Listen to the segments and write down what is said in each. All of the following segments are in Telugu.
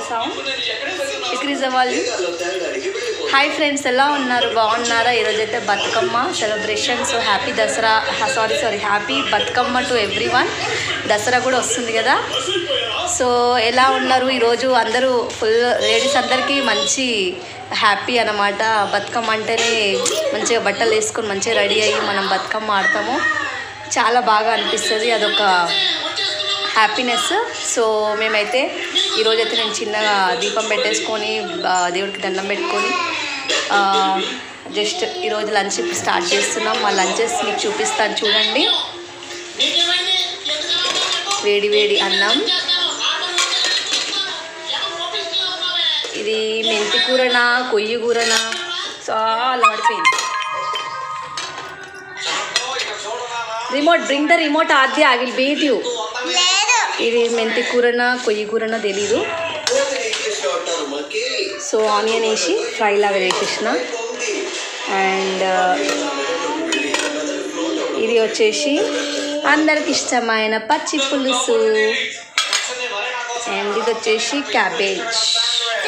sound? Increase the volume. Hi friends, ఎలా ఉన్నారు? బాగున్నారా? ఈరోజు అయితే Bathukamma celebration. So happy Dasara, sorry happy Bathukamma to everyone. Dasara కూడా వస్తుంది కదా. సో ఎలా ఉన్నారు? ఈరోజు అందరూ ఫుల్ లేడీస్ అందరికీ మంచి హ్యాపీ అన్నమాట. బతుకమ్మ అంటేనే మంచిగా బట్టలు వేసుకొని మంచిగా రెడీ అయ్యి మనం బతుకమ్మ ఆడతాము. చాలా బాగా అనిపిస్తుంది, అదొక హ్యాపీనెస్. సో మేమైతే ఈరోజైతే నేను చిన్నగా దీపం పెట్టేసుకొని దేవుడికి దండం పెట్టుకొని జస్ట్ ఈరోజు లంచ్ స్టార్ట్ చేస్తున్నాం. మా లంచెస్ మీకు చూపిస్తాను చూడండి. వేడి వేడి అన్నం, ఇది మెంతి కూరనా కొయ్యి కూరనా చాలా పడిపోయింది. Remote, bring the remote Aadya, I will beat you. ఇది మెంతి కూరనా కొయ్యి కూరనా తెలీదు. సో ఆనియన్ వేసి ఫ్రై లాగా చేసేసిన. అండ్ ఇది వచ్చేసి అందరికి ఇష్టమైన పచ్చి పులుసు. అండ్ ఇది వచ్చేసి క్యాబేజ్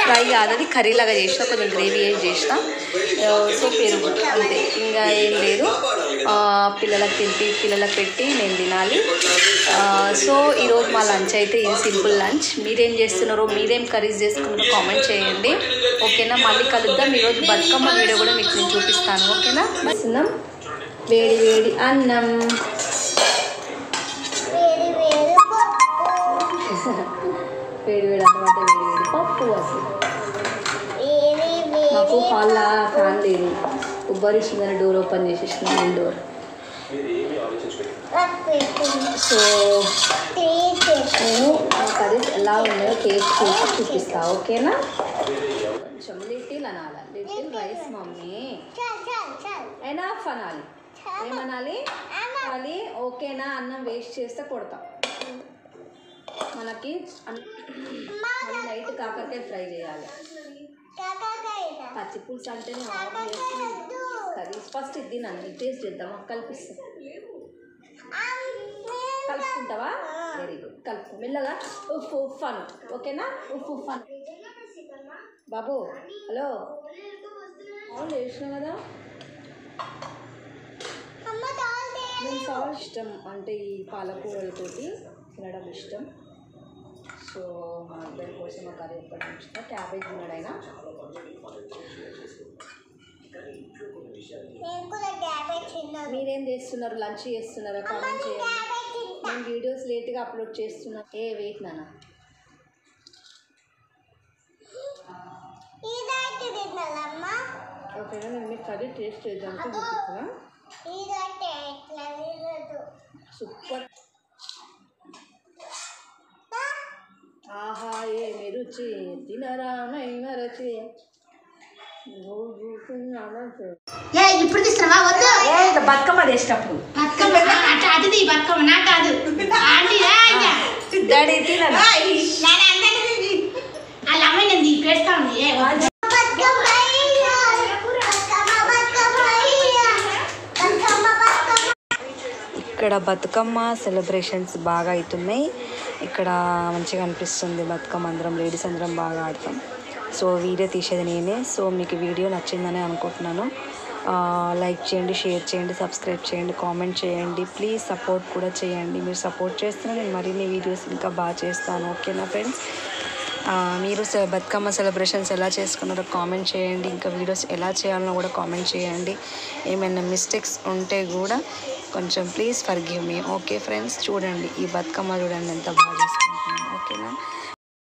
ఫ్రై కాదు, అది కర్రీ లాగా చేసిన, కొంచెం గ్రేవీ వేసి చేసిన. సో పెరుగు అంతే, ఇంకా ఏం లేదు. పిల్లలకు తింపి పిల్లలకు పెట్టి నేను తినాలి. సో ఈరోజు మా లంచ్ అయితే ఇది సింపుల్ లంచ్. మీరేం చేస్తున్నారో, మీరేం కర్రీస్ చేసుకున్నారో కామెంట్ చేయండి, ఓకేనా? మళ్ళీ కలుద్దాం. ఈరోజు బతుకమ్మ వీడియో కూడా మీకు నేను చూపిస్తాను, ఓకేనా? అన్నం, వేడి వేడి అన్నం, వేడి వేడి అన్నం అంటే వేడి వేడి పప్పు. అసలు మాకు హాల్లో ఫ్యాన్ లేదు, ఉబ్బరిస్తుందని డోర్ ఓపెన్ చేసేసిన, మెయిన్ డోర్. సో నేను కర్రీస్ ఎలా ఉన్నాయో టేస్ట్ చేసి చూపిస్తా, ఓకేనా? కొంచెం లిటిల్ అనాలి, లిటిల్ రైస్ మమ్మీ, ఎనఫ్ అనాలి. ఏమనాలి? అది ఓకేనా? అన్నం వేస్ట్ చేస్తే కొడతాం. మనకి నైట్ కాకరకాయ ఫ్రై చేయాలి. పచ్చి పులుసు అంటే కర్రీస్ ఫస్ట్ ఇది నన్ను టేస్ట్ చేద్దాం, కలిపిస్తాం. కలుపుకుంటావా? వెరీ గుడ్, కలుపు మెల్లగా. ఉఫ్ ఉఫ్ అను, ఓకేనా? ఉఫ్ ఉఫ్ అను. బాబు హలో, అవును వేసిన కదా. నేను చాలా ఇష్టం అంటే ఈ పాలకూరలతోటి తినడం ఇష్టం. సో మా ఇద్దరి కోసం ఒక కర్రీ ఎప్పటి నుంచి క్యాబేజ్ తినడైనా. మీరేం చేస్తున్నారు? లంచ్ చేస్తున్నారా? కామెంట్ చేయండి. నేను వీడియోస్ లేట్గా అప్లోడ్ చేస్తున్నా. వెయిట్ నాన్న, ఓకేనా? నేను మీకు కర్రీ టేస్ట్ చేద్దాం చూపిస్తున్నా. సూపర్, ఆహా ఏమి రుచి, తినరా రుచి. ఇప్పుడు తీస్తున్నావా? వద్దు, బతుకమ్మ చేసేటప్పుడు అది బతుకమ్మ నా కాదు డాడీ తినరా? వాళ్ళ అమ్మాయి నేను పెడతా ఉంది. ఇక్కడ బతుకమ్మ సెలబ్రేషన్స్ బాగా అవుతున్నాయి. ఇక్కడ మంచిగా అనిపిస్తుంది. బతుకమ్మ అందరం లేడీస్ అందరం బాగా ఆడతాం. సో వీడియో తీసేది నేనే. సో మీకు వీడియో నచ్చిందని అనుకుంటున్నాను. లైక్ చేయండి, షేర్ చేయండి, సబ్స్క్రైబ్ చేయండి, కామెంట్ చేయండి. ప్లీజ్ సపోర్ట్ కూడా చేయండి. మీరు సపోర్ట్ చేస్తున్నా నేను మరిన్ని వీడియోస్ ఇంకా బాగా చేస్తాను, ఓకేనా ఫ్రెండ్స్? మీరు బతుకమ్మ సెలబ్రేషన్స్ ఎలా చేసుకున్నారో కామెంట్ చేయండి. ఇంకా వీడియోస్ ఎలా చేయాలనో కూడా కామెంట్ చేయండి. ఏమైనా మిస్టేక్స్ ఉంటే కూడా కొంచెం please forgive me, okay friends? చూడండి ఈ బతుకమ్మ చూడండి ఎంత బాగా చేసుకుంటున్నాను, ఓకేనా?